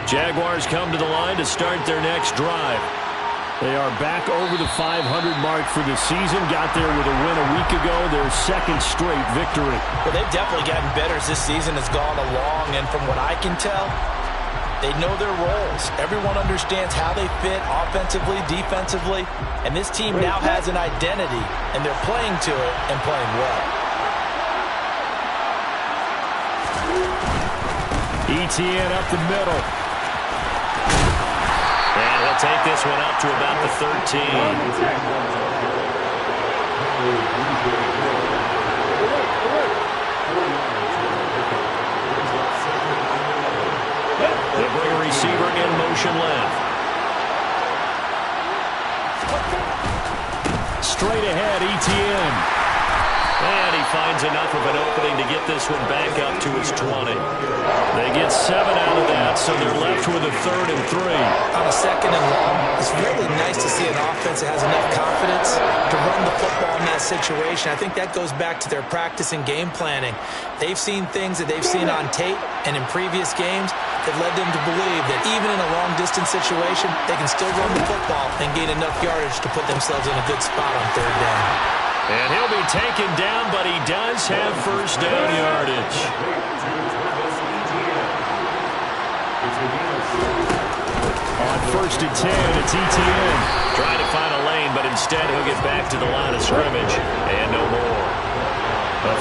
Jaguars come to the line to start their next drive. They are back over the 500 mark for the season. Got there with a win a week ago, their second straight victory. Well, they've definitely gotten better as this season has gone along, and from what I can tell, they know their roles. Everyone understands how they fit offensively, defensively, and this team now has an identity, and they're playing to it and playing well. ETN up the middle. And he'll take this one up to about the 13. They bring a receiver in motion left. Straight ahead, ETN. And he finds enough of an opening to get this one back up to his 20. They get 7 out of that, so they're left with a 3rd and 3. On a 2nd and long, it's really nice to see an offense that has enough confidence to run the football in that situation. I think that goes back to their practice and game planning. They've seen things that they've seen on tape and in previous games that led them to believe that even in a long-distance situation, they can still run the football and gain enough yardage to put themselves in a good spot on 3rd down. And he'll be taken down, but he does have first down yardage. On 1st and 10, it's ETN. Trying to find a lane, but instead he'll get back to the line of scrimmage. And no more.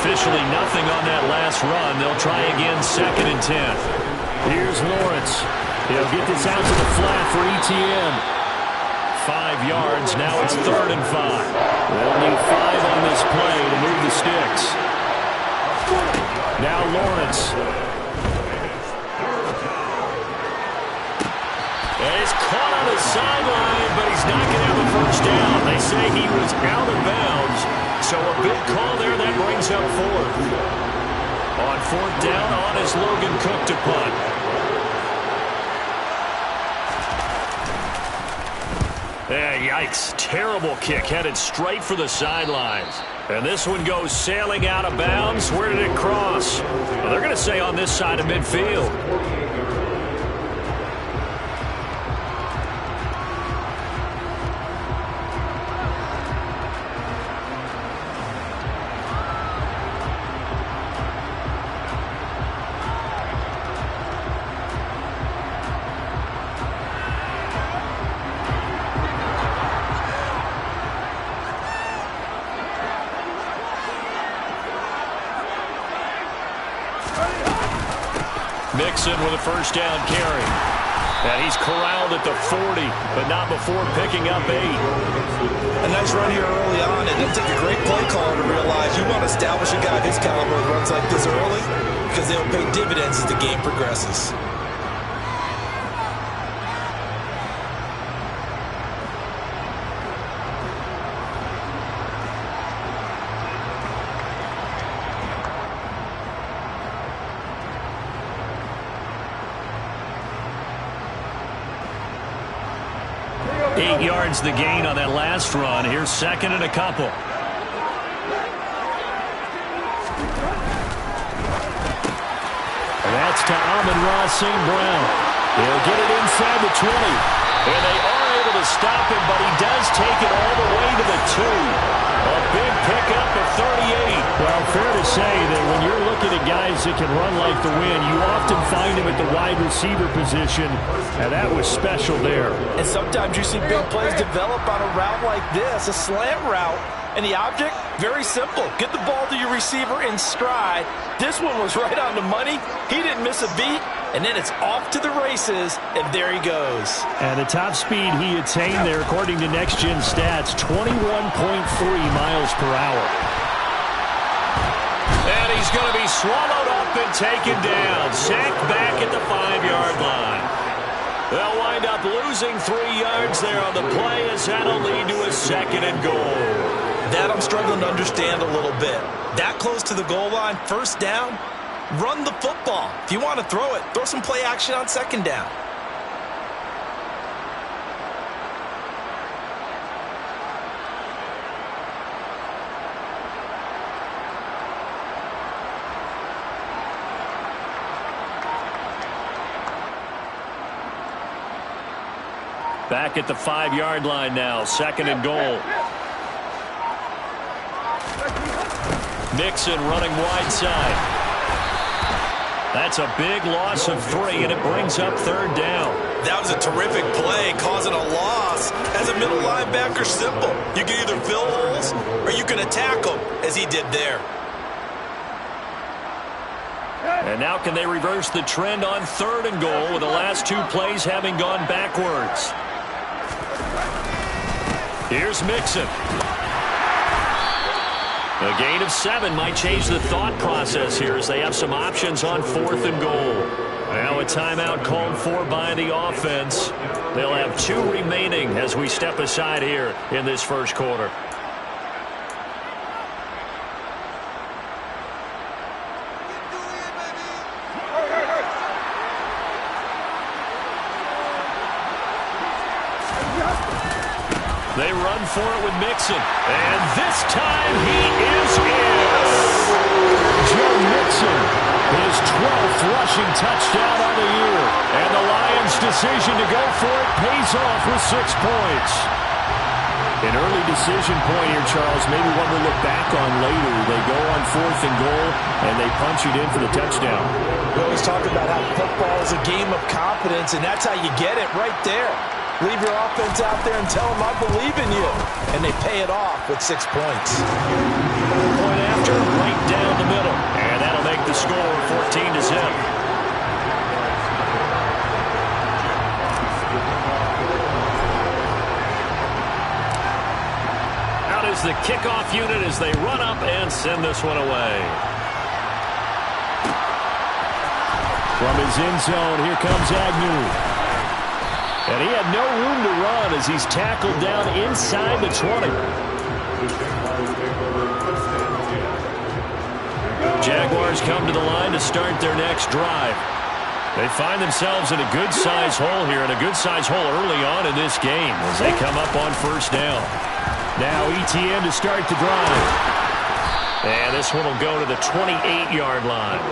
Officially nothing on that last run. They'll try again 2nd and 10. Here's Lawrence. He'll get this out to the flat for ETN. 5 yards. Now it's 3rd and 5. They'll need 5 on this play to move the sticks. Now Lawrence. And it's caught on the sideline, but he's not going to have a first down. They say he was out of bounds. So a big call there that brings up 4th. On 4th down, on is Logan Cook to punt. Yeah, yikes. Terrible kick headed straight for the sidelines. And this one goes sailing out of bounds. Where did it cross? Well, they're going to say on this side of midfield. Mixon with a first down carry. And he's corralled at the 40, but not before picking up 8. A nice run here early on. It didn't take a great play caller to realize you want to establish a guy of his caliber who runs like this early because they'll pay dividends as the game progresses. Yards the gain on that last run. Here's 2nd and a couple. And that's to Amon-Ra St. Brown. He'll get it inside the 20. And they are able to stop him, but he does take it all the way to the 2. A big pickup of 38. Well, fair to say that when you're looking at guys that can run like the wind, you often find him at the wide receiver position, and that was special there. And sometimes you see big plays develop on a route like this, a slant route, and the object, very simple. Get the ball to your receiver in stride. This one was right on the money. He didn't miss a beat. And then it's off to the races, and there he goes. And the top speed he attained there, according to Next Gen Stats, 21.3 miles per hour. And he's going to be swallowed up and taken down. Sacked back at the 5-yard line. They'll wind up losing 3 yards there on the play, as that'll lead to a 2nd and goal. That I'm struggling to understand a little bit. That close to the goal line, first down. Run the football. If you want to throw it, throw some play action on 2nd down. Back at the 5-yard line now, 2nd and goal. Mixon running wide side. That's a big loss of 3, and it brings up 3rd down. That was a terrific play, causing a loss. As a middle linebacker, simple. You can either fill holes or you can attack them, as he did there. And now can they reverse the trend on 3rd and goal with the last 2 plays having gone backwards? Here's Mixon. A gain of 7 might change the thought process here as they have some options on 4th and goal. Now a timeout called for by the offense. They'll have 2 remaining as we step aside here in this first quarter. They run for it with Mixon. And this time he is in. Joe Mixon, his 12th rushing touchdown on the year. And the Lions' decision to go for it pays off with 6 points. An early decision point here, Charles, maybe one we'll look back on later. They go on 4th and goal, and they punch it in for the touchdown. We always talk about how football is a game of confidence, and that's how you get it right there. Leave your offense out there and tell them I believe in you. And they pay it off with 6 points. Point after, right down the middle. And that'll make the score 14-0. Out is the kickoff unit as they run up and send this one away. From his end zone, here comes Agnew. And he had no room to run as he's tackled down inside the 20. Jaguars come to the line to start their next drive. They find themselves in a good-sized hole here, and a good-sized hole early on in this game as they come up on 1st down. Now ETN to start the drive. And this one will go to the 28-yard line.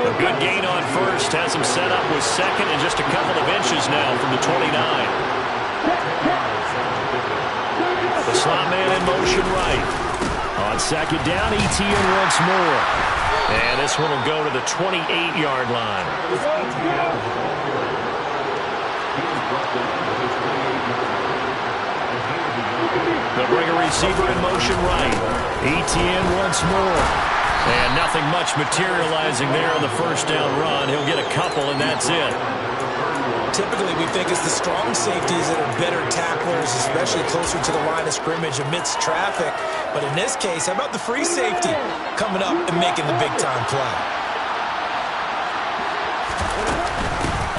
A good gain on 1st has him set up with 2nd and just a couple of inches now from the 29. The slot man in motion right. On 2nd down, ETN once more. And this one will go to the 28-yard line. They'll bring a receiver in motion right. ETN once more. And nothing much materializing there on the 1st down run. He'll get a couple, and that's it. Typically, we think it's the strong safeties that are better tacklers, especially closer to the line of scrimmage amidst traffic. But in this case, how about the free safety coming up and making the big-time play?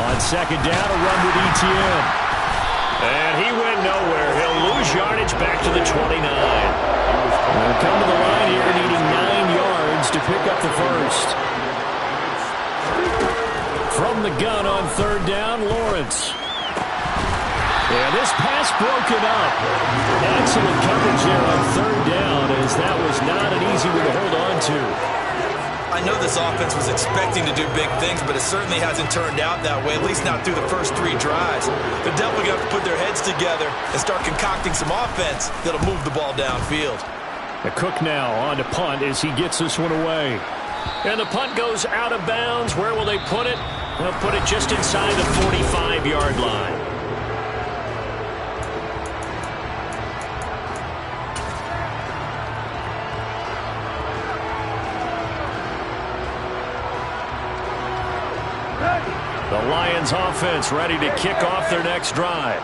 On 2nd down, a run with ETN. And he went nowhere. He'll lose yardage back to the 29. They'll come to the line here needing 9 yards to pick up the 1st. From the gun on 3rd down, Lawrence. Yeah, this pass broken up. Excellent coverage there on 3rd down, as that was not an easy one to hold on to. I know this offense was expecting to do big things, but it certainly hasn't turned out that way, at least not through the first 3 drives. They're definitely going to have to put their heads together and start concocting some offense that'll move the ball downfield. The Cook now on to punt as he gets this one away. And the punt goes out of bounds. Where will they put it? They'll put it just inside the 45-yard line. The Lions offense ready to kick off their next drive.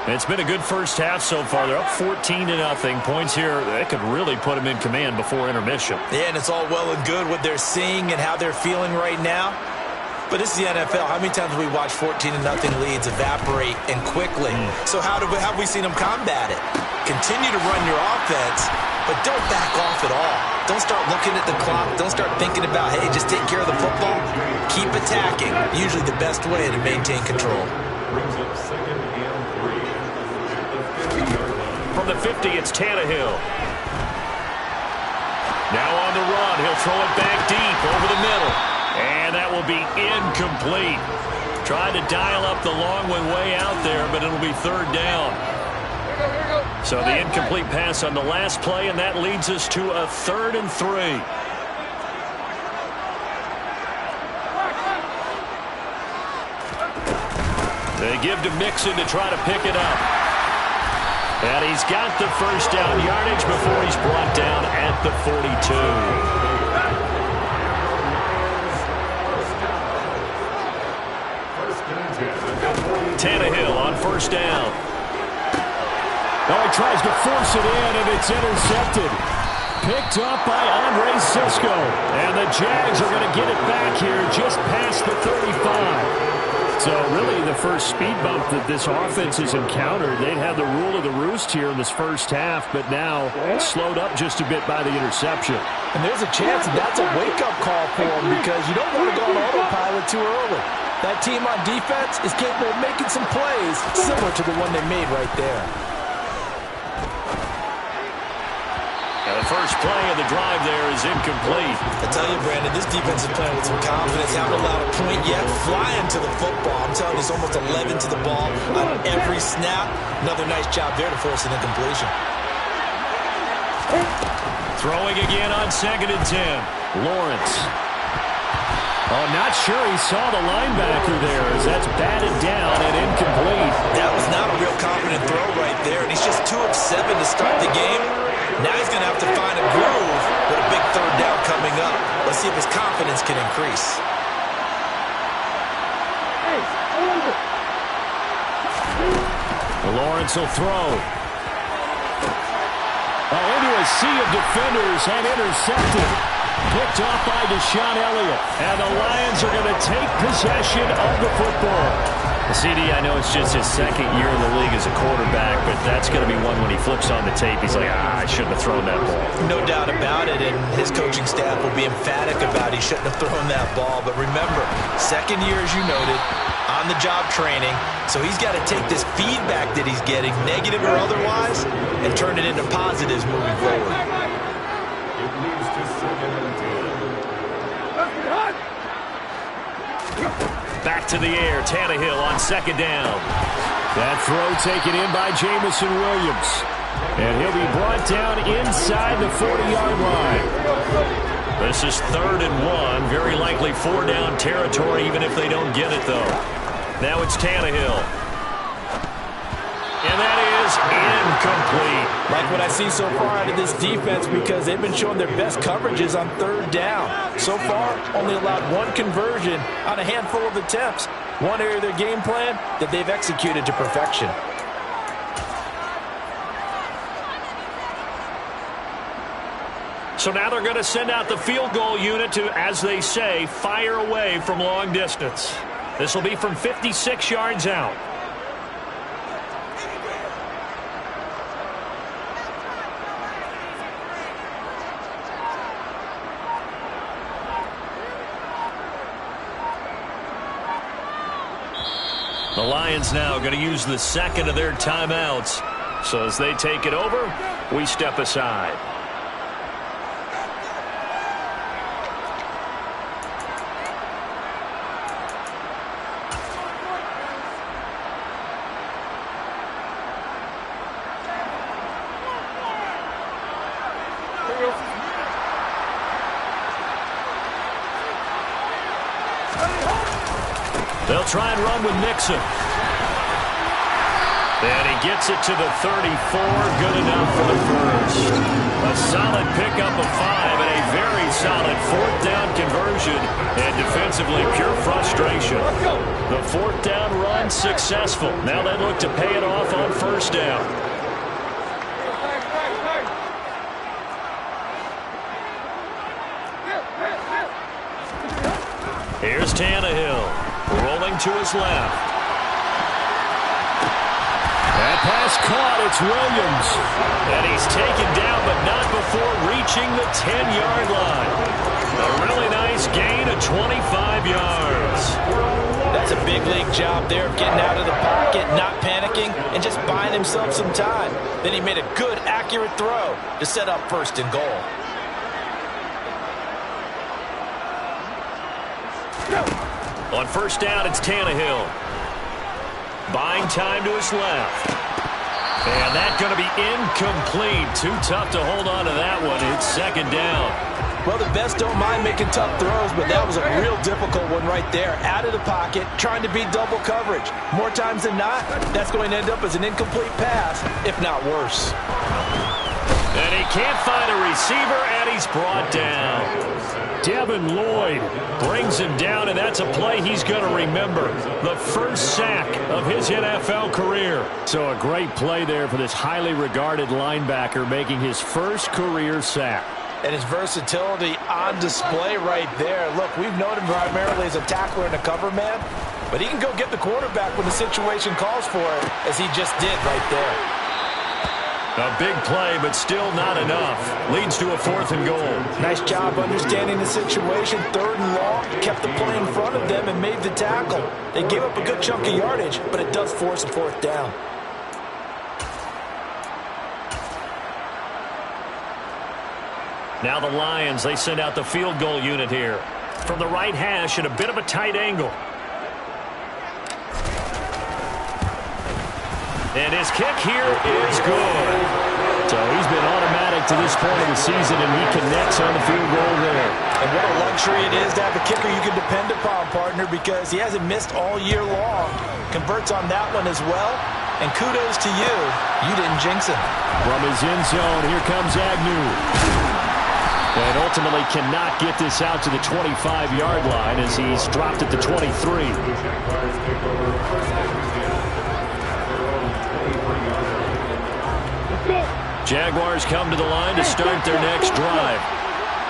It's been a good first half so far. They're up 14-0. Points here, that could really put them in command before intermission. Yeah, and it's all well and good what they're seeing and how they're feeling right now. But this is the NFL. How many times have we watched 14-0 leads evaporate and quickly? So how have we seen them combat it? Continue to run your offense, but don't back off at all. Don't start looking at the clock. Don't start thinking about, hey, just take care of the football. Keep attacking. Usually the best way to maintain control. From the 50, it's Tannehill. Now on the run. He'll throw it back deep over the middle. And that will be incomplete. Tried to dial up the long one way out there, but it'll be third down. So the incomplete pass on the last play, and that leads us to a 3rd and 3. They give to Mixon to try to pick it up. And he's got the first down yardage before he's brought down at the 42. Tannehill on first down. Oh, he tries to force it in, and it's intercepted. Picked up by Andre Sisco. And the Jags are going to get it back here just past the 35. So really the first speed bump that this offense has encountered. They'd had the rule of the roost here in this first half, but now slowed up just a bit by the interception. And there's a chance that's a wake-up call for them because you don't want to go on autopilot too early. That team on defense is capable of making some plays similar to the one they made right there. And the first play of the drive there is incomplete. I tell you, Brandon, this defense is playing with some confidence. Haven't allowed a point yet. Flying to the football. I'm telling you, it's almost 11 to the ball on every snap. Another nice job there to force an incompletion. Throwing again on 2nd and 10. Lawrence. Oh, not sure he saw the linebacker there as that's batted down and incomplete. That was not a real confident throw right there, and he's just 2 of 7 to start the game. Now he's going to have to find a groove with a big 3rd down coming up. Let's see if his confidence can increase. Lawrence will throw. Into a sea of defenders and intercepted. Picked off by Deshaun Elliott. And the Lions are going to take possession of the football. CD, I know it's just his 2nd year in the league as a quarterback, but that's going to be one when he flips on the tape. He's like, I shouldn't have thrown that ball. No doubt about it, and his coaching staff will be emphatic about he shouldn't have thrown that ball. But remember, 2nd year, as you noted, on-the-job training, so he's got to take this feedback that he's getting, negative or otherwise, and turn it into positives moving forward. Back to the air, Tannehill on 2nd down. That throw taken in by Jamison Williams. And he'll be brought down inside the 40-yard line. This is 3rd and 1. Very likely 4-down territory, even if they don't get it, though. Now it's Tannehill. And that is incomplete. Like what I see so far out of this defense because they've been showing their best coverages on 3rd down. So far, only allowed 1 conversion on a handful of attempts. One area of their game plan that they've executed to perfection. So now they're going to send out the field goal unit to, as they say, fire away from long distance. This will be from 56 yards out. The Lions now going to use the 2nd of their timeouts. So as they take it over, we step aside. They'll try and run with Mixon. And he gets it to the 34. Good enough for the first. A solid pickup of 5 and a very solid 4th down conversion. And defensively, pure frustration. The 4th down run successful. Now they look to pay it off on 1st down. Here's Tannehill. Rolling to his left. That pass caught. It's Williams. And he's taken down, but not before reaching the 10-yard line. A really nice gain of 25 yards. That's a big league job there of getting out of the pocket, not panicking, and just buying himself some time. Then he made a good, accurate throw to set up 1st and goal. On first down, it's Tannehill. Buying time to his left. And that's going to be incomplete. Too tough to hold on to that one. It's second down. Well, the best don't mind making tough throws, but that was a real difficult one right there. Out of the pocket, trying to beat double coverage. More times than not, that's going to end up as an incomplete pass, if not worse. And he can't find a receiver, and he's brought down. Devin Lloyd brings him down, and that's a play he's going to remember. The first sack of his NFL career. So a great play there for this highly regarded linebacker, making his first career sack. And his versatility on display right there. Look, we've known him primarily as a tackler and a cover man, but he can go get the quarterback when the situation calls for it, as he just did right there. A big play, but still not enough. Leads to a 4th and goal. Nice job understanding the situation. 3rd and long, kept the play in front of them and made the tackle. They gave up a good chunk of yardage, but it does force a 4th down. Now the Lions, they send out the field goal unit here. From the right hash at a bit of a tight angle. And his kick here is good. So he's been automatic to this point of the season, and he connects on the field goal there. And what a luxury it is to have a kicker you can depend upon, partner, because he hasn't missed all year long. Converts on that one as well. And kudos to you. You didn't jinx him. From his end zone, here comes Agnew. And ultimately cannot get this out to the 25-yard line as he's dropped at the 23. Jaguars come to the line to start their next drive.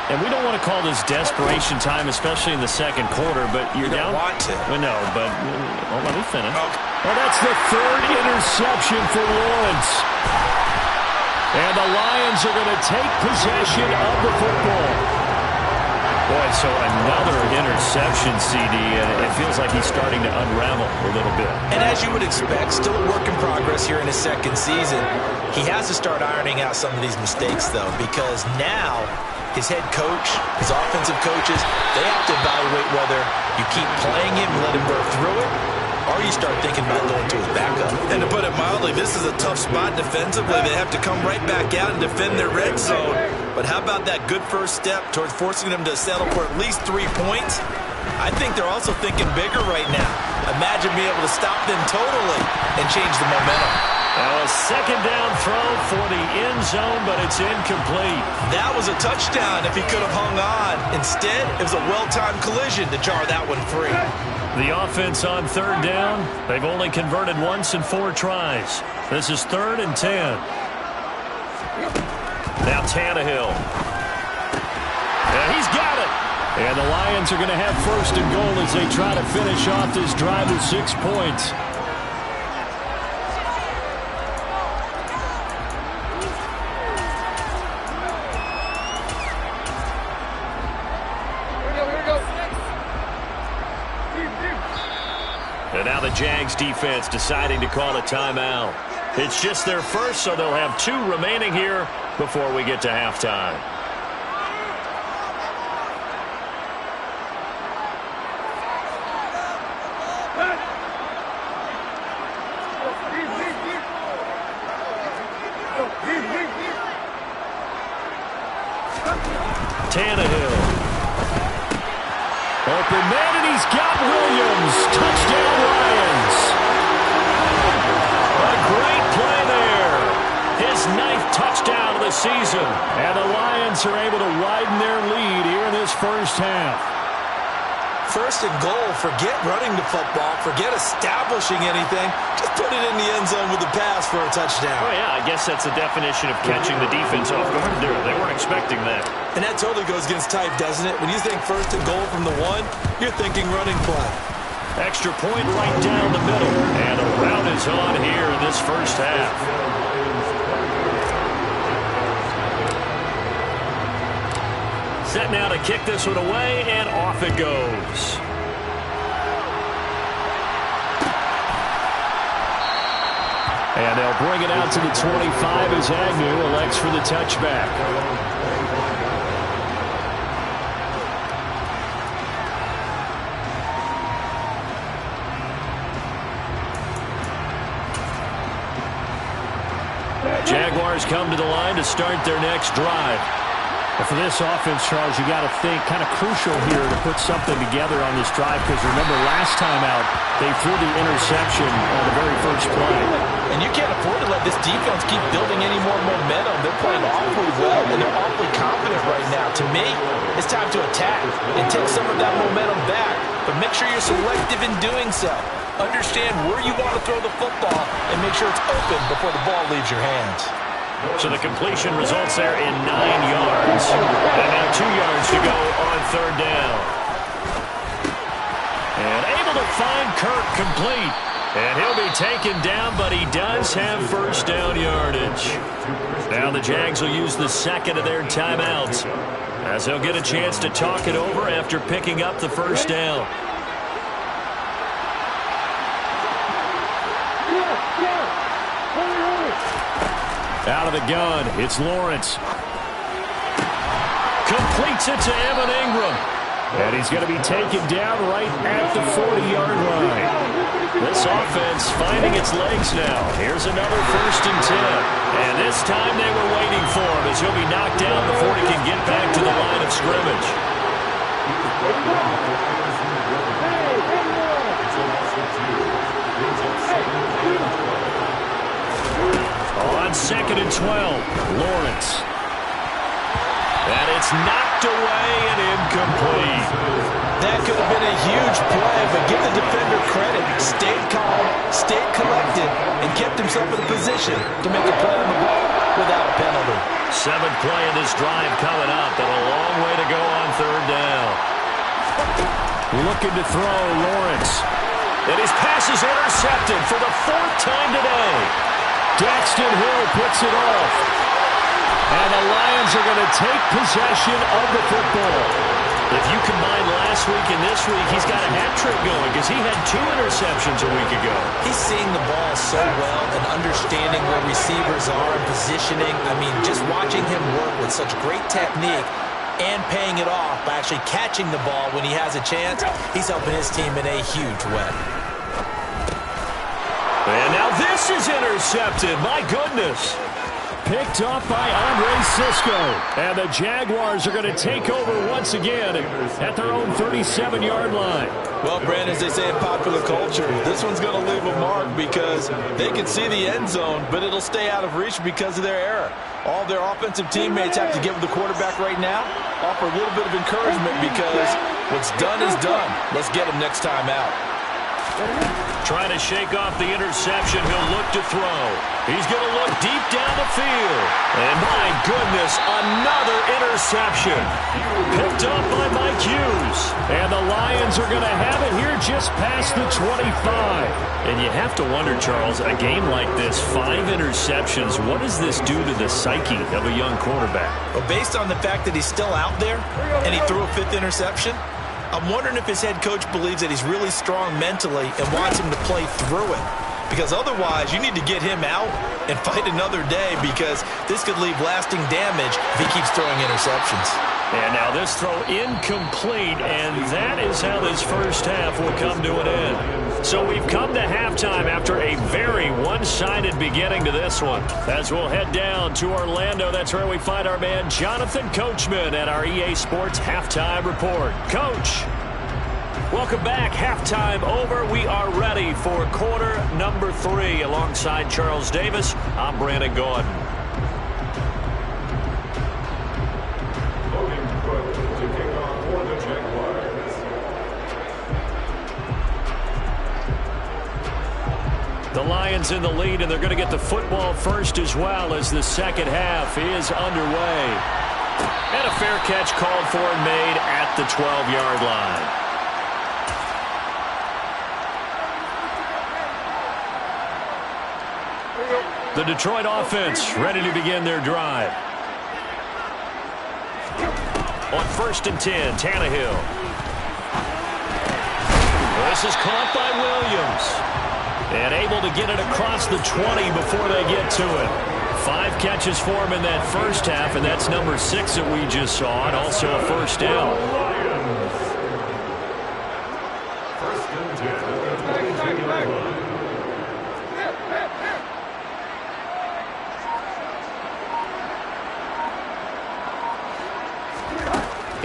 And we don't want to call this desperation time, especially in the second quarter, but you're down. You don't want to. Well, no, but let me finish. Okay. Well, that's the 3rd interception for Lawrence. And the Lions are going to take possession of the football. Boy, so another interception, CD, and it feels like he's starting to unravel a little bit. And as you would expect, still a work in progress here in his second season. He has to start ironing out some of these mistakes, though, because now his head coach, his offensive coaches, they have to evaluate whether you keep playing him and let him go through it, or you start thinking about going to his backup. And to put it mildly, this is a tough spot defensively. They have to come right back out and defend their red zone. But how about that good first step towards forcing them to settle for at least 3 points? I think they're also thinking bigger right now. Imagine being able to stop them totally and change the momentum. A second down throw for the end zone, but it's incomplete. That was a touchdown if he could have hung on. Instead, it was a well-timed collision to jar that one free. The offense on 3rd down, they've only converted once in 4 tries. This is 3rd and 10. Now Tannehill. And he's got it. And the Lions are going to have 1st and goal as they try to finish off this drive with 6 points. And now the Jags defense deciding to call a timeout. It's just their first, so they'll have 2 remaining here before we get to halftime. Tannehill. Open man, and he's got Williams. Touchdown, Lions. A great play there. His 9th touchdown of the season. And the Lions are able to widen their lead here in this first half. 1st and goal. Forget running the football. Forget establishing anything. Just put it in the end zone with the pass for a touchdown. Oh, yeah, I guess that's the definition of catching the defense off guard there. They weren't expecting that. And that totally goes against type, doesn't it? When you think 1st and goal from the 1, you're thinking running play. Extra point right down the middle. And a rout is on here in this first half. Set now to kick this one away, and off it goes. And they'll bring it out to the 25 as Agnew elects for the touchback. Jaguars come to the line to start their next drive. And for this offense, Charles, you got to think kind of crucial here to put something together on this drive, because remember last time out they threw the interception on the very first play. And you can't afford to let this defense keep building any more momentum. They're playing awfully well, and they're awfully confident right now. To me, it's time to attack and take some of that momentum back. But make sure you're selective in doing so. Understand where you want to throw the football and make sure it's open before the ball leaves your hands. So the completion results there in 9 yards. And now 2 yards to go on third down. And able to find Kirk complete. And he'll be taken down, but he does have first down yardage. Now the Jags will use the second of their timeouts, as they'll get a chance to talk it over after picking up the first down. Out of the gun, it's Lawrence. Completes it to Evan Ingram. And he's going to be taken down right at the 40-yard line. This offense finding its legs now. Here's another 1st and 10. And this time they were waiting for him, as he'll be knocked down before he can get back to the line of scrimmage. On 2nd and 12, Lawrence. And it's knocked away and incomplete. That could have been a huge play, but give the defender credit. Stayed calm, stayed collected, and kept himself in a position to make a play on the ball without a penalty. 7th play of this drive coming up, and a long way to go on third down. Looking to throw, Lawrence. And his pass is intercepted for the 4th time today. Daxton Hill puts it off. And the Lions are going to take possession of the football. If you combine last week and this week, he's got a hat trick going, because he had 2 interceptions a week ago. He's seeing the ball so well and understanding where receivers are and positioning. I mean, just watching him work with such great technique and paying it off by actually catching the ball when he has a chance, he's helping his team in a huge way. And now this is intercepted. My goodness. Picked off by Andre Cisco. And the Jaguars are going to take over once again at their own 37-yard line. Well, Brandon, as they say in popular culture, this one's going to leave a mark, because they can see the end zone, but it'll stay out of reach because of their error. All their offensive teammates have to give the quarterback right now, offer a little bit of encouragement, because what's done is done. Let's get him next time out. Trying to shake off the interception. He'll look to throw. He's going to look deep down the field. And my goodness, another interception. Picked up by Mike Hughes. And the Lions are going to have it here just past the 25. And you have to wonder, Charles, a game like this, 5 interceptions, what does this do to the psyche of a young quarterback? Well, based on the fact that he's still out there and he threw a 5th interception, I'm wondering if his head coach believes that he's really strong mentally and wants him to play through it. Because otherwise, you need to get him out and fight another day, because this could leave lasting damage if he keeps throwing interceptions. And now this throw incomplete, and that is how this first half will come to an end. So we've come to halftime after a very one-sided beginning to this one. As we'll head down to Orlando, that's where we find our man Jonathan Coachman at our EA Sports Halftime Report. Coach, welcome back. Halftime over. We are ready for quarter number 3. Alongside Charles Davis, I'm Brandon Gordon. The Lions in the lead, and they're going to get the football first as well, as the second half is underway. And a fair catch called for and made at the 12-yard line. The Detroit offense ready to begin their drive. On 1st and 10, Tannehill. This is caught by Williams. And able to get it across the 20 before they get to it. 5 catches for him in that first half, and that's number 6 that we just saw, and also a first down.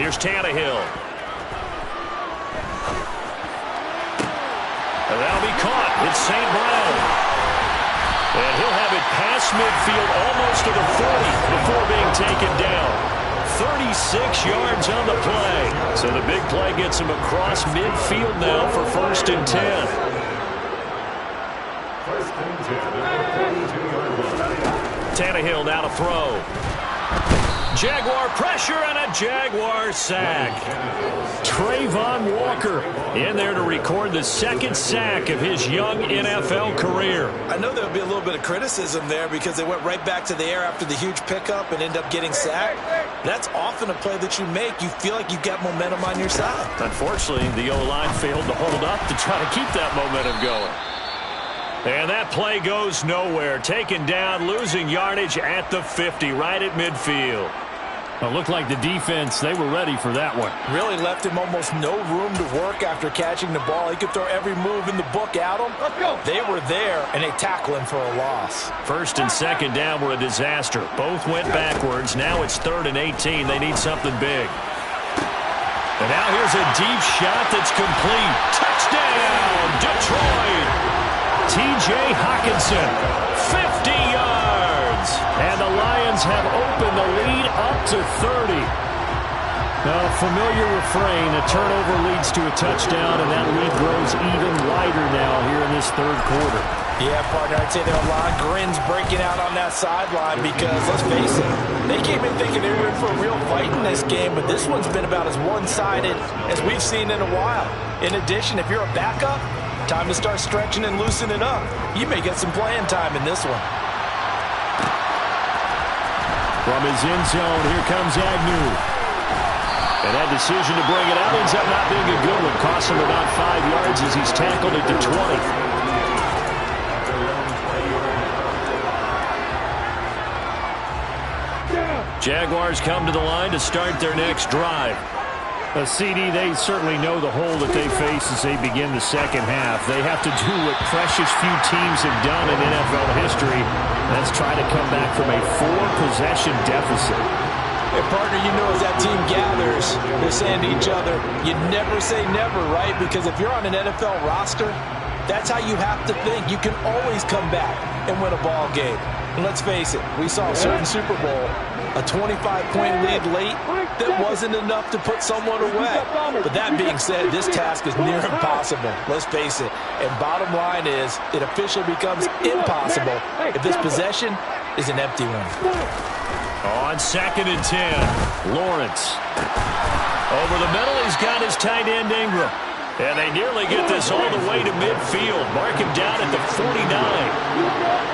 Here's Tannehill. And that'll be caught. It's St. Brown. And he'll have it past midfield almost to the 40 before being taken down. 36 yards on the play. So the big play gets him across midfield now for 1st and 10. Tannehill now to throw. Jaguar pressure and a Jaguar sack. Trayvon Walker in there to record the 2nd sack of his young NFL career. I know there'll be a little bit of criticism there because they went right back to the air after the huge pickup and end up getting sacked. That's often a play that you make. You feel like you've got momentum on your side. Unfortunately, the O-line failed to hold up to try to keep that momentum going. And that play goes nowhere. Taken down, losing yardage at the 50, right at midfield. Well, it looked like the defense, they were ready for that one. Really left him almost no room to work after catching the ball. He could throw every move in the book at him. They were there, and they tackle him for a loss. 1st and 2nd down were a disaster. Both went backwards. Now it's 3rd and 18. They need something big. And now here's a deep shot that's complete. Touchdown, Detroit! T.J. Hockenson, 50 yards. And the Lions have opened the lead up to 30. A familiar refrain, a turnover leads to a touchdown, and that lead grows even wider now here in this 3rd quarter. Yeah, partner, I'd say there are a lot of grins breaking out on that sideline because, let's face it, they came in thinking they were in for a real fight in this game, but this one's been about as one-sided as we've seen in a while. In addition, if you're a backup, time to start stretching and loosening up. You may get some playing time in this one. From his end zone, here comes Agnew. And that decision to bring it out ends up not being a good one. Costs him about 5 yards as he's tackled at the 20. Jaguars come to the line to start their next drive. A CD, they certainly know the hole that they face as they begin the 2nd half. They have to do what precious few teams have done in NFL history. That's try to come back from a 4-possession deficit. And partner, you know as that team gathers, they're saying to each other, you never say never, right? Because if you're on an NFL roster, that's how you have to think. You can always come back and win a ball game. And let's face it, we saw a certain Super Bowl, a 25-point lead late that wasn't enough to put someone away. But that being said, this task is near impossible. Let's face it. And bottom line is, it officially becomes impossible if this possession is an empty one. On 2nd and 10, Lawrence. Over the middle, he's got his tight end Ingram. And they nearly get this all the way to midfield. Mark him down at the 49.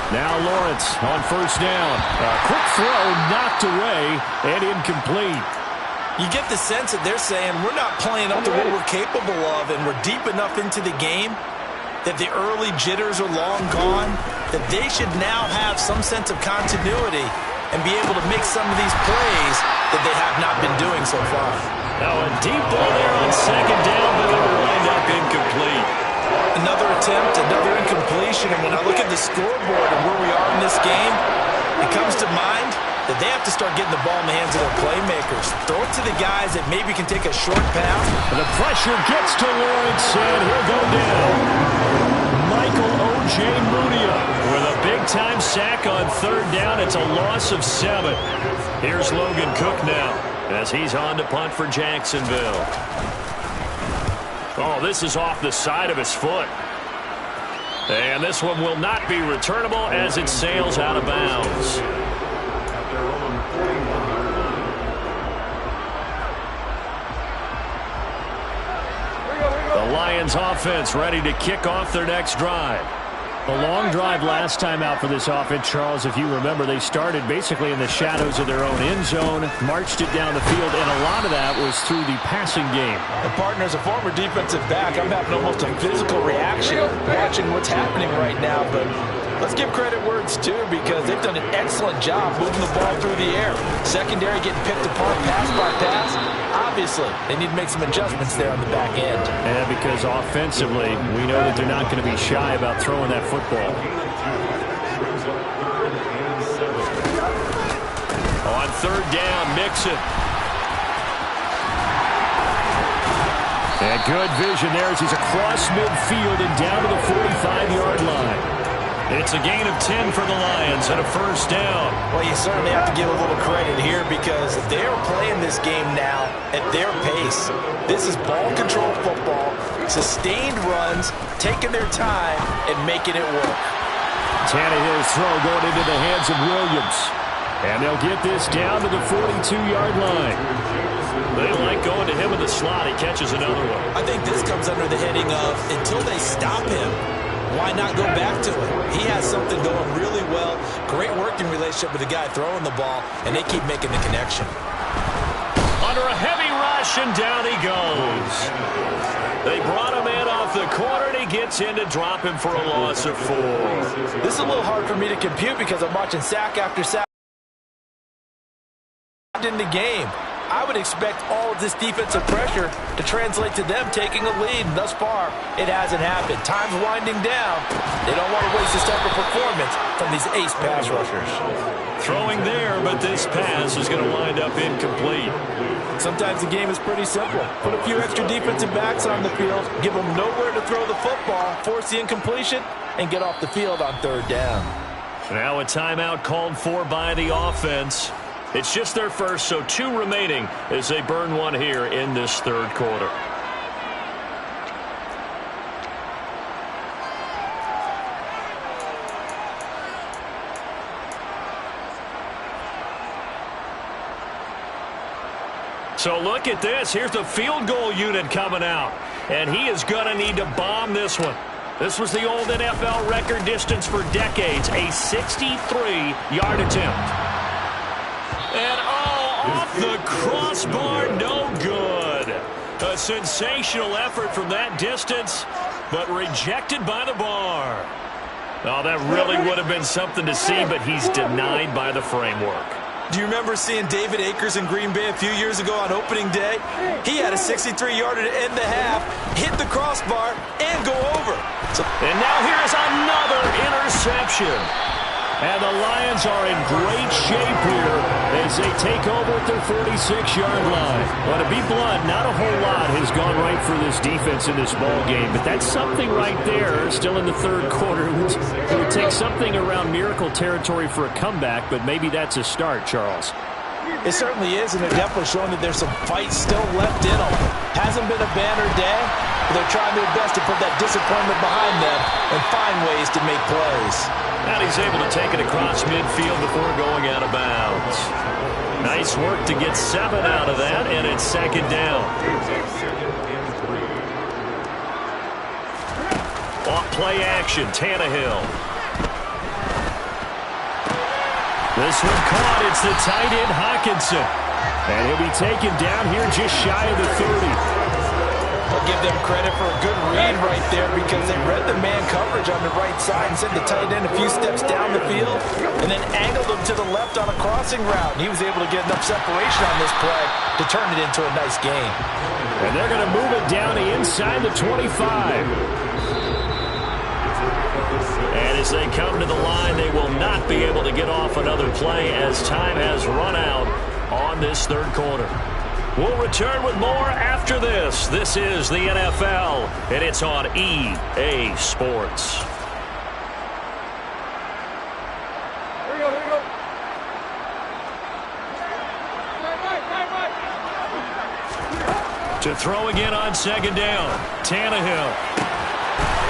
Now Lawrence on 1st down. A quick throw knocked away and incomplete. You get the sense that they're saying we're not playing up to what we're capable of, and we're deep enough into the game that the early jitters are long gone, that they should now have some sense of continuity and be able to make some of these plays that they have not been doing so far. Now a deep ball there on 2nd down, but it will wind up incomplete. Another attempt, another incompletion, and when I look at the scoreboard and where we are in this game, it comes to mind that they have to start getting the ball in the hands of their playmakers. Throw it to the guys that maybe can take a short pass. And the pressure gets to Lawrence, and he'll go down. Michael O.J. Mudia with a big-time sack on 3rd down. It's a loss of 7. Here's Logan Cook now as he's on to punt for Jacksonville. Oh, this is off the side of his foot. And this one will not be returnable as it sails out of bounds. The Lions offense ready to kick off their next drive. A long drive last time out for this offense, Charles. If you remember, they started basically in the shadows of their own end zone, marched it down the field, and a lot of that was through the passing game. And partner, as a former defensive back, I'm having almost a physical reaction watching what's happening right now. But let's give credit where it's due because they've done an excellent job moving the ball through the air. Secondary getting picked apart pass by pass. Obviously, they need to make some adjustments there on the back end. And because offensively, we know that they're not going to be shy about throwing that football. third down, Mixon. And good vision there as he's across midfield and down to the 45-yard line. It's a gain of 10 for the Lions and a first down. Well, you certainly have to give a little credit here because they're playing this game now at their pace. This is ball control football, sustained runs, taking their time and making it work. Tannehill's throw going into the hands of Williams. And they'll get this down to the 42-yard line. They like going to him in the slot. He catches another one. I think this comes under the heading of until they stop him, why not go back to it? He has something going really well. Great working relationship with the guy throwing the ball, and they keep making the connection. Under a heavy rush, and down he goes. They brought him in off the corner, and he gets in to drop him for a loss of 4. This is a little hard for me to compute because I'm watching sack after sack in the game. I would expect all of this defensive pressure to translate to them taking a lead, and thus far, it hasn't happened. Time's winding down. They don't want to waste this type of performance from these ace pass rushers. Throwing there, but this pass is going to wind up incomplete. Sometimes the game is pretty simple. Put a few extra defensive backs on the field, give them nowhere to throw the football, force the incompletion, and get off the field on third down. Now a timeout called for by the offense. It's just their first, so 2 remaining as they burn one here in this third quarter. So look at this. Here's the field goal unit coming out, and he is going to need to bomb this one. This was the old NFL record distance for decades, a 63-yard attempt. And off the crossbar, no good. A sensational effort from that distance, but rejected by the bar. Oh, that really would have been something to see, but he's denied by the framework. Do you remember seeing David Akers in Green Bay a few years ago on opening day? He had a 63-yarder to end the half, hit the crossbar, and go over. And now here's another interception. And the Lions are in great shape here as they take over at their 46-yard line. Well, to be blunt, not a whole lot has gone right for this defense in this ball game, but that's something right there. Still in the third quarter. It would take something around miracle territory for a comeback, but maybe that's a start, Charles. It certainly is, and they're definitely showing that there's some fight still left in them. Hasn't been a banner day, but they're trying their best to put that disappointment behind them and find ways to make plays. And he's able to take it across midfield before going out of bounds. Nice work to get 7 out of that, and it's second down. Off play action, Tannehill. This one caught. It's the tight end, Hockenson. And he'll be taken down here just shy of the 30. I'll give them credit for a good read right there because they read the man coverage on the right side and sent the tight end a few steps down the field and then angled him to the left on a crossing route. And he was able to get enough separation on this play to turn it into a nice gain. And they're going to move it down to inside the 25. And as they come to the line, they will not be able to get off another play as time has run out on this third quarter. We'll return with more after this. This is the NFL, and it's on EA Sports. Here we go. To throw again on second down, Tannehill.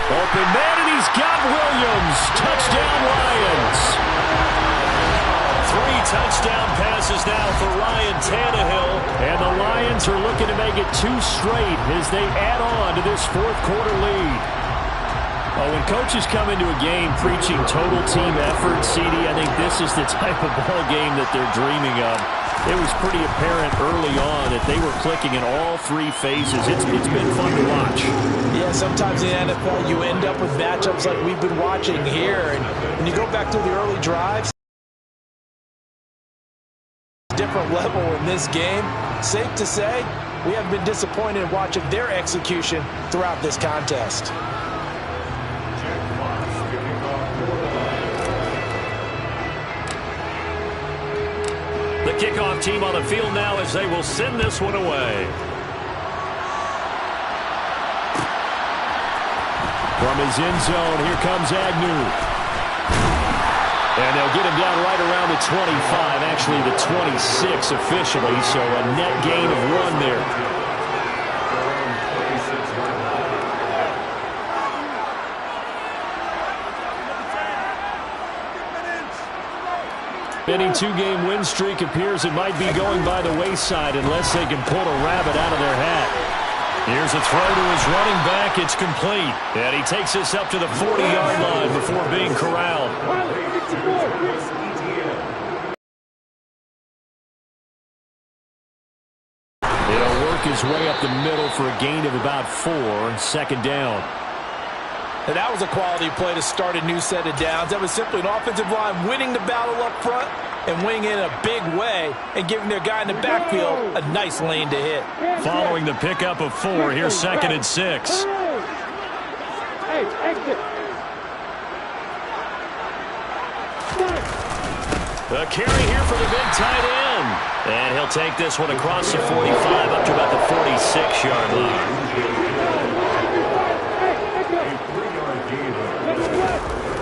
Open man, and he's got Williams. Touchdown, Lions. 3 touchdown passes now for Ryan Tannehill. And the Lions are looking to make it 2 straight as they add on to this fourth quarter lead. Well, when coaches come into a game preaching total team effort, CD, I think this is the type of ball game that they're dreaming of. It was pretty apparent early on that they were clicking in all 3 phases. It's been fun to watch. Yeah, sometimes in the NFL you end up with matchups like we've been watching here. And when you go back to the early drives, different level in this game. Safe to say, we have been disappointed in watching their execution throughout this contest. The kickoff team on the field now as they will send this one away. From his end zone, here comes Agnew. And they'll get him down right around the 25, actually the 26 officially, so a net gain of 1 there. Any two-game win streak appears it might be going by the wayside unless they can pull a rabbit out of their hat. Here's a throw to his running back. It's complete. And he takes us up to the 40-yard line before being corralled. He'll work his way up the middle for a gain of about 4, second down. And that was a quality play to start a new set of downs. That was simply an offensive line winning the battle up front and winning it in a big way and giving their guy in the backfield a nice lane to hit. Following the pickup of 4, here's 2nd and 6. A carry here for the big tight end. And he'll take this one across the 45 up to about the 46-yard line.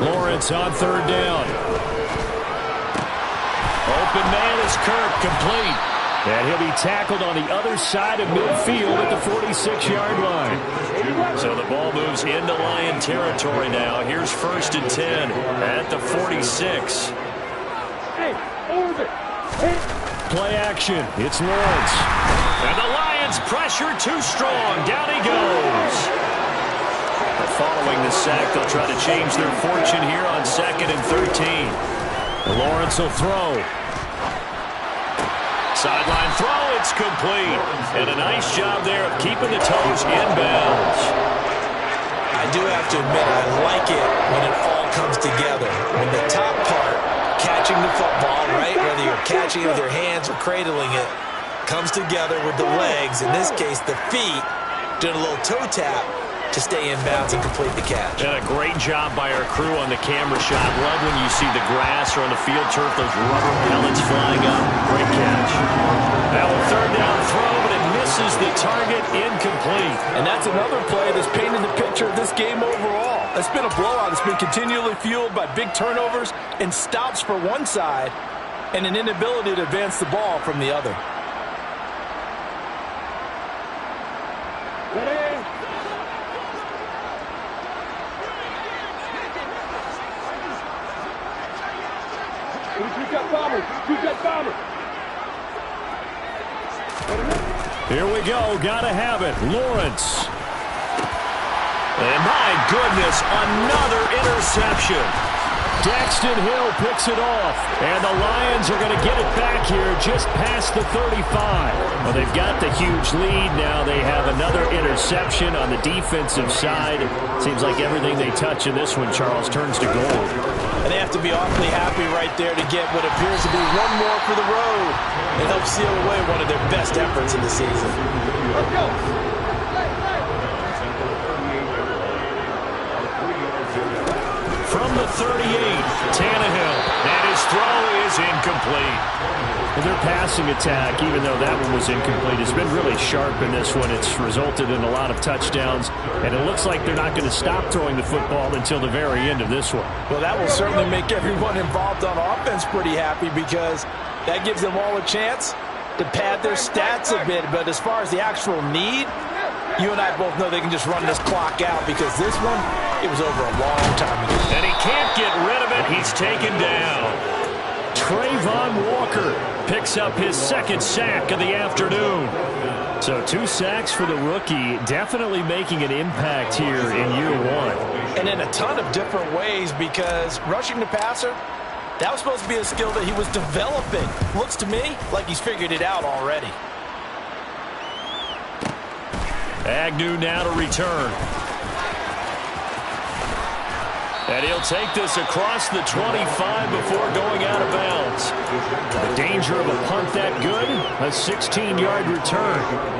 Lawrence on 3rd down. Open man is Kirk, complete. And he'll be tackled on the other side of midfield at the 46-yard line. So the ball moves into Lion territory now. Here's 1st and 10 at the 46. Play action. It's Lawrence. And the Lions pressure too strong. Down he goes. Following the sack, they'll try to change their fortune here on 2nd and 13. Lawrence will throw. Sideline throw, it's complete. And a nice job there of keeping the toes inbounds. I do have to admit, I like it when it all comes together. When the top part, catching the football, right, whether you're catching it with your hands or cradling it, comes together with the legs, in this case the feet, doing a little toe tap to stay in bounds and complete the catch. And a great job by our crew on the camera shot. Love when you see the grass or on the field turf, those rubber pellets flying up. Great catch. Now a 3rd down throw, but it misses the target, incomplete. And that's another play that's painted the picture of this game overall. It's been a blowout. It's been continually fueled by big turnovers and stops for one side and an inability to advance the ball from the other. Here we go. Gotta have it. Lawrence. And my goodness, another interception. Daxton Hill picks it off. And the Lions are going to get it back here just past the 35. Well, they've got the huge lead. Now they have another interception on the defensive side. Seems like everything they touch in this one, Charles, turns to gold. And they have to be awfully happy right there to get what appears to be one more for the road and help seal away one of their best efforts of the season. Let's go. From the 38, Tannehill, and his throw is incomplete. And their passing attack, even though that one was incomplete, has been really sharp in this one. It's resulted in a lot of touchdowns, and it looks like they're not going to stop throwing the football until the very end of this one. Well, that will certainly make everyone involved on offense pretty happy because that gives them all a chance to pad their stats a bit. But as far as the actual need, you and I both know they can just run this clock out because this one, it was over a long time ago. And he can't get rid of it. He's taken down. Trayvon Walker picks up his 2nd sack of the afternoon. So 2 sacks for the rookie, definitely making an impact here in year 1. And in a ton of different ways because rushing the passer, that was supposed to be a skill that he was developing. Looks to me like he's figured it out already. Agnew now to return. And he'll take this across the 25 before going out of bounds. The danger of a punt that good? A 16-yard return.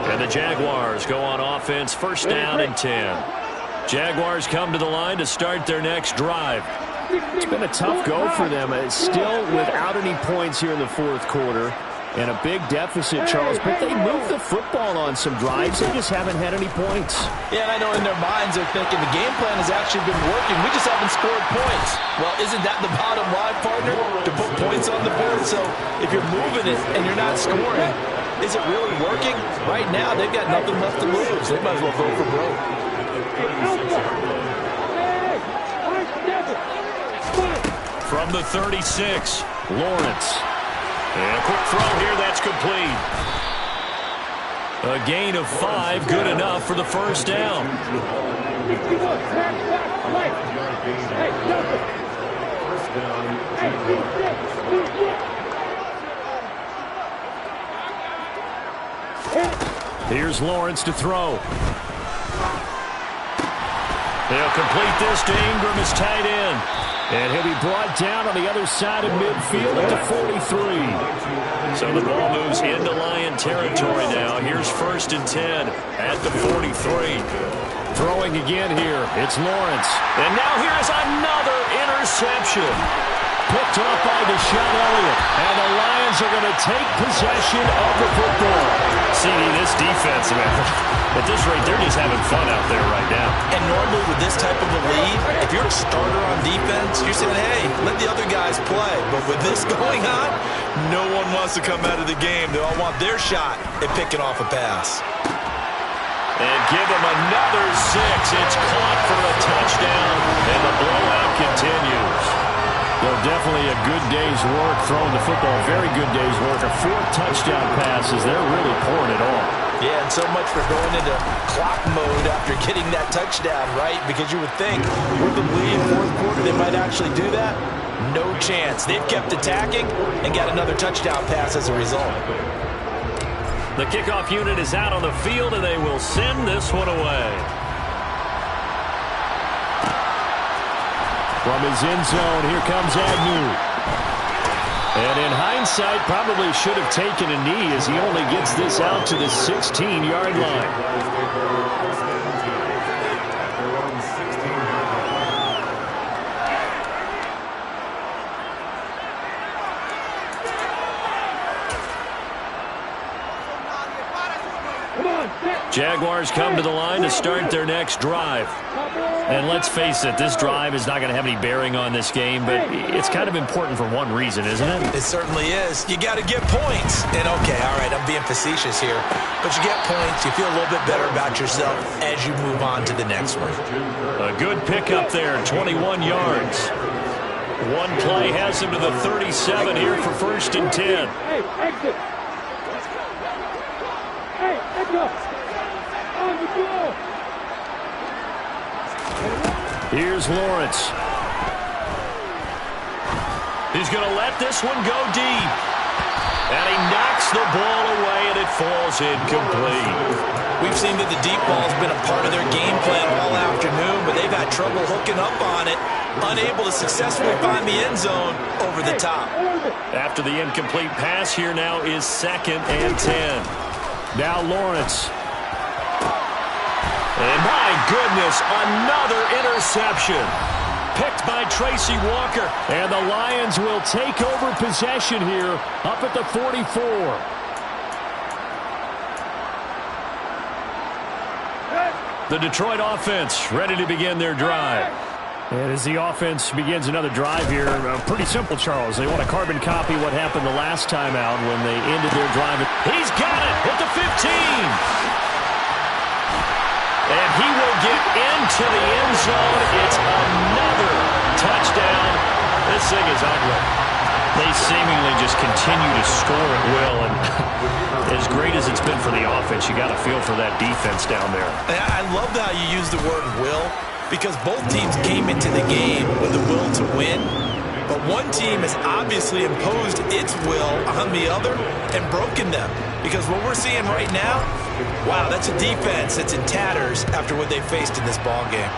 And the Jaguars go on offense, 1st down and 10. Jaguars come to the line to start their next drive. It's been a tough go for them. Still without any points here in the 4th quarter. And a big deficit, Charles, but they moved the football on some drives. They just haven't had any points. Yeah, and I know in their minds they're thinking the game plan has actually been working. We just haven't scored points. Well, isn't that the bottom line, partner? To put points on the board. So if you're moving it and you're not scoring, is it really working? Right now, they've got nothing left to lose. They might as well go for broke. From the 36, Lawrence. And a quick throw here, that's complete. A gain of 5, good enough for the first down. Here's Lawrence to throw. They'll complete this to Ingram as tight end. And he'll be brought down on the other side of midfield at the 43. So the ball moves into Lion territory now. Here's 1st and 10 at the 43. Throwing again here. It's Lawrence. And now here's another interception. Picked off by Deshaun Elliott. And the Lions are going to take possession of the football. CD, this defense, man, at this rate, they're just having fun out there right now. And normally with this type of a lead, if you're a starter on defense, you're saying, hey, let the other guys play. But with this going on, no one wants to come out of the game. They all want their shot at picking off a pass. And give them another 6. It's caught for a touchdown, and the blowout continues. Well, definitely a good day's work throwing the football. Very good day's work. A 4 touchdown passes. They're really pouring it on. Yeah, and so much for going into clock mode after getting that touchdown, right? Because you would think with the lead, 4th quarter, they might actually do that. No chance. They've kept attacking and got another touchdown pass as a result. The kickoff unit is out on the field, and they will send this one away. From his end zone, here comes Agnew. And in hindsight, probably should have taken a knee as he only gets this out to the 16-yard line. Jaguars come to the line to start their next drive. And let's face it, this drive is not going to have any bearing on this game, but it's kind of important for one reason, isn't it? It certainly is. You got to get points. And, okay, all right, I'm being facetious here. But you get points, you feel a little bit better about yourself as you move on to the next one. A good pickup there, 21 yards. One play has him to the 37 here for 1st and 10. Hey, exit. Hey, exit. On the floor. Here's Lawrence. He's going to let this one go deep. And he knocks the ball away, and it falls incomplete. We've seen that the deep ball's been a part of their game plan all afternoon, but they've had trouble hooking up on it, unable to successfully find the end zone over the top. After the incomplete pass, here now is 2nd and 10. Now Lawrence. And my goodness, another interception. Picked by Tracy Walker. And the Lions will take over possession here up at the 44. The Detroit offense ready to begin their drive. And as the offense begins another drive here, pretty simple, Charles. They want to carbon copy what happened the last time out when they ended their drive. He's got it at the 15. And he will get into the end zone. It's another touchdown. This thing is ugly. They seemingly just continue to score at will. And as great as it's been for the offense, you got to feel for that defense down there. I love how you use the word will, because both teams came into the game with the will to win. But one team has obviously imposed its will on the other and broken them. Because what we're seeing right now, wow, that's a defense that's in tatters after what they faced in this ballgame.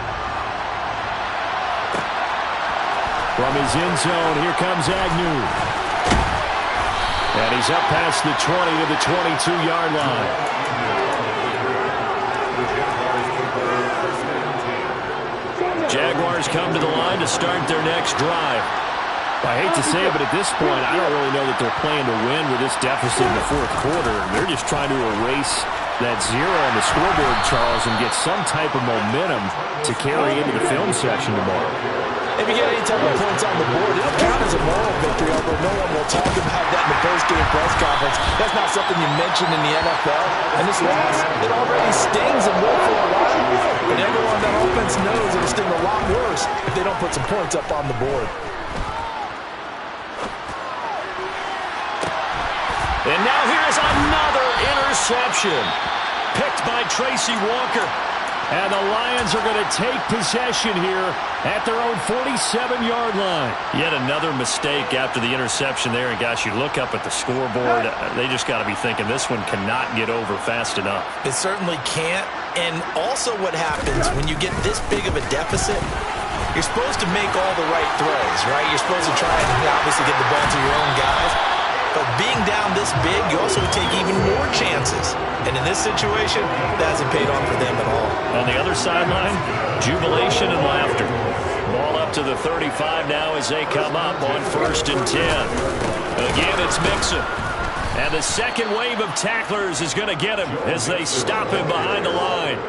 From his end zone, here comes Agnew. And he's up past the 20 to the 22-yard line. Jaguars come to the line to start their next drive. I hate to say it, but at this point, I don't really know that they're playing to win with this deficit in the fourth quarter. They're just trying to erase that zero on the scoreboard, Charles, and get some type of momentum to carry into the film section tomorrow. If you get any type of points on the board, it'll count as a moral victory, although no one will talk about that in the post-game press conference. That's not something you mention in the NFL. And this loss, it already stings and will for a while. But everyone on that offense knows it'll sting a lot worse if they don't put some points up on the board. And now here's another interception. Picked by Tracy Walker. And the Lions are going to take possession here at their own 47-yard line. Yet another mistake after the interception there. And, gosh, you look up at the scoreboard. They just got to be thinking this one cannot get over fast enough. It certainly can't. And also what happens when you get this big of a deficit, you're supposed to make all the right throws, right? You're supposed to try and obviously get the ball to your own guys. But being down this big, you also take even more chances. And in this situation, that hasn't paid off for them at all. On the other sideline, jubilation and laughter. Ball up to the 35 now as they come up on 1st and 10. Again, it's Mixon. And the second wave of tacklers is going to get him as they stop him behind the line.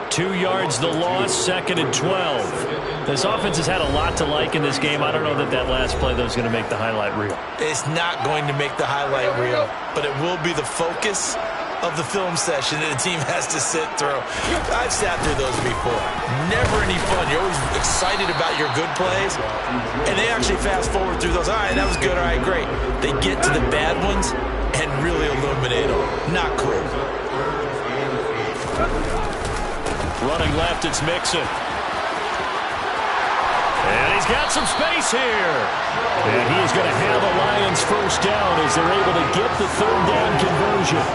2 yards the loss, 2nd and 12. This offense has had a lot to like in this game. I don't know that that last play, though, is going to make the highlight reel. It's not going to make the highlight reel, but it will be the focus of the film session that the team has to sit through. I've sat through those before. Never any fun. You're always excited about your good plays, and they actually fast forward through those. All right, that was good. All right, great. They get to the bad ones and really illuminate them. Not cool. Running left, it's Mixon. And he's got some space here. And he's going to have a Lions first down as they're able to get the 3rd down conversion.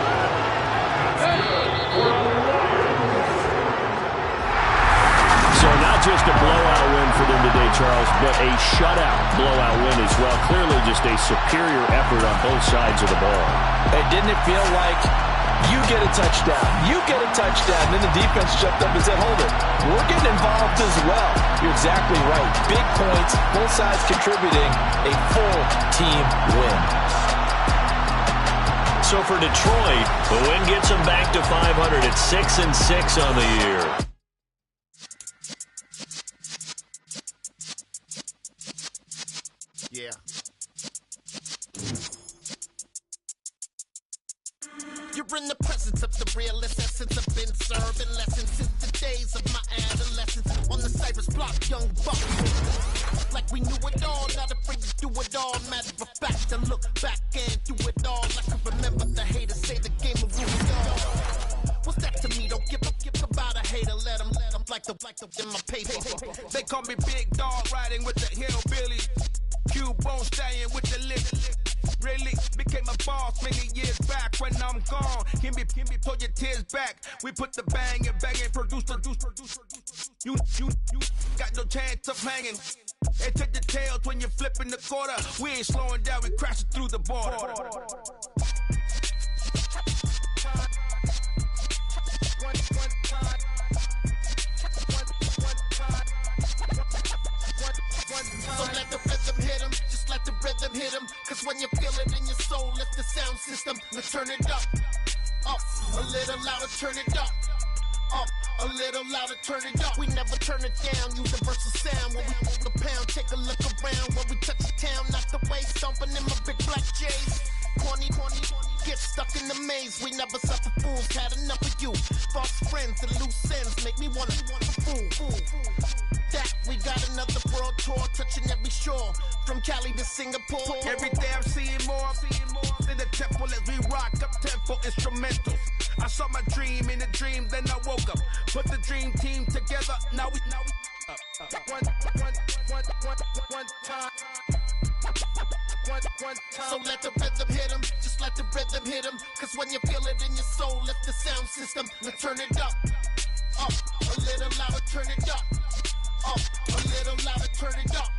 So not just a blowout win for them today, Charles, but a shutout blowout win as well. Clearly just a superior effort on both sides of the ball. Hey, didn't it feel like you get a touchdown, you get a touchdown, then the defense jumped up and said, hold it, we're getting involved as well. You're exactly right. Big points, both sides contributing, a full team win. So for Detroit, the win gets them back to 500 at 6-6 on the year. Yeah. You're in the presence of the realest essence. I've been serving lessons since the days of my adolescence. On the Cypress block, young buck. Like we knew it all, not afraid to do it all. Matter of fact, to look back and do it all. I can remember the haters say the game of ruined all. What's that to me? Don't give about a hater. Let them like the in my paper. They call me Big Dog, riding with the hillbillies. Cube-bone stallion with the lip. Really became a boss many years back. When I'm gone, can be pull your tears back. We put the bang and produce. You got no chance of hanging. And take the tails when you're flipping the quarter. We ain't slowing down, we crashing through the border. So let the rhythm hit him, just let the rhythm hit him. Cause when you feel it in your soul, lift the sound system and turn it up. Up, a little louder, turn it up. Up, a little louder, turn it up. We never turn it down, universal sound. When we move the pound, take a look around. When we touch the town, not the way, stomping in my big black J's. Corny, get stuck in the maze. We never suffer fools, had enough of you. False friends and loose ends make me wanna fool. That we got another world tour, touching every shore, from Cali to Singapore. Every day I'm seeing more in the temple as we rock up tempo instrumentals. I saw my dream in a dream, then I woke up. Put the dream team together, now we one time. So let the rhythm hit him, just let the rhythm hit him. Cause when you feel it in your soul, lift the sound system and turn it up. Up, a little louder, turn it up. Up, a little louder, turn it up.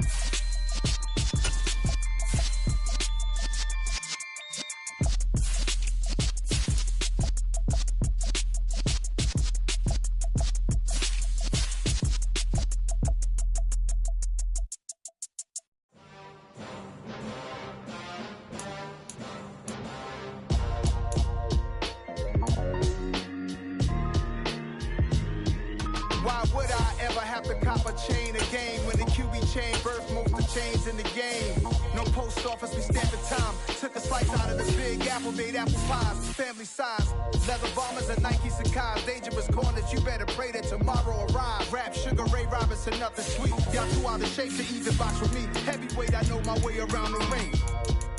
chain, birth most of chains in the game. No post office, we stamp the time. Took a slice out of the big apple, made apple pies, family size. Leather bombers and Nike Sacai's, dangerous corners, you better pray that tomorrow arrive. Rap, Sugar Ray Robinson, nothing sweet. Y'all too out of shape to even box with me. Heavyweight, I know my way around the ring.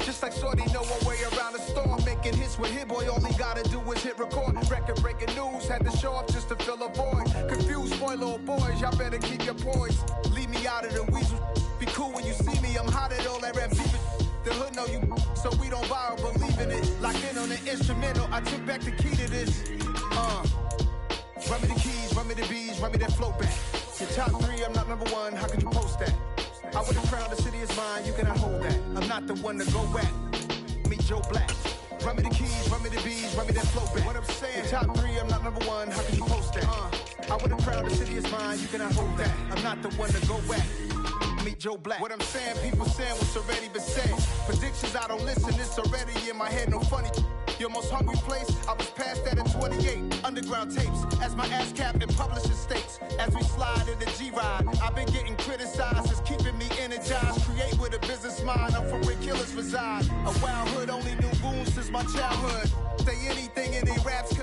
Just like Shorty know her way around the storm. Making hits with Hit Boy, all he gotta do is hit record. Record breaking news, had to show up just to fill a void. Confused, spoiled little boys, y'all better keep your poise. Leave me out of the weasel. Be cool when you see me, I'm hot at all that rap beef. The hood know you, so we don't borrow, believe in it. Lock in on the instrumental, I took back the key to this. Run me the keys, run me the bees, run me that flow back. Your top 3, I'm not number 1, how could you post that? I would have crowned the city is mine, you cannot hold that. I'm not the one to go back. Meet Joe Black. Run me the keys, run me the bees, run me that flow back. What I'm saying, your top 3, I'm not number 1, how can you post that? I would have crowned the city is mine, you cannot hold that. I'm not the one to go back. Meet Joe Black. What I'm saying, people saying what's already been said. Predictions, I don't listen, it's already in my head, no funny. Your most hungry place, I was past that at 28. Underground tapes, as my ass cap in publishing states. As we slide in the G-Ride, I've been getting criticized, it's keeping me energized. Create with a business mind, I'm from where killers reside. A wild hood, only knew goons since my childhood. Say anything in they raps.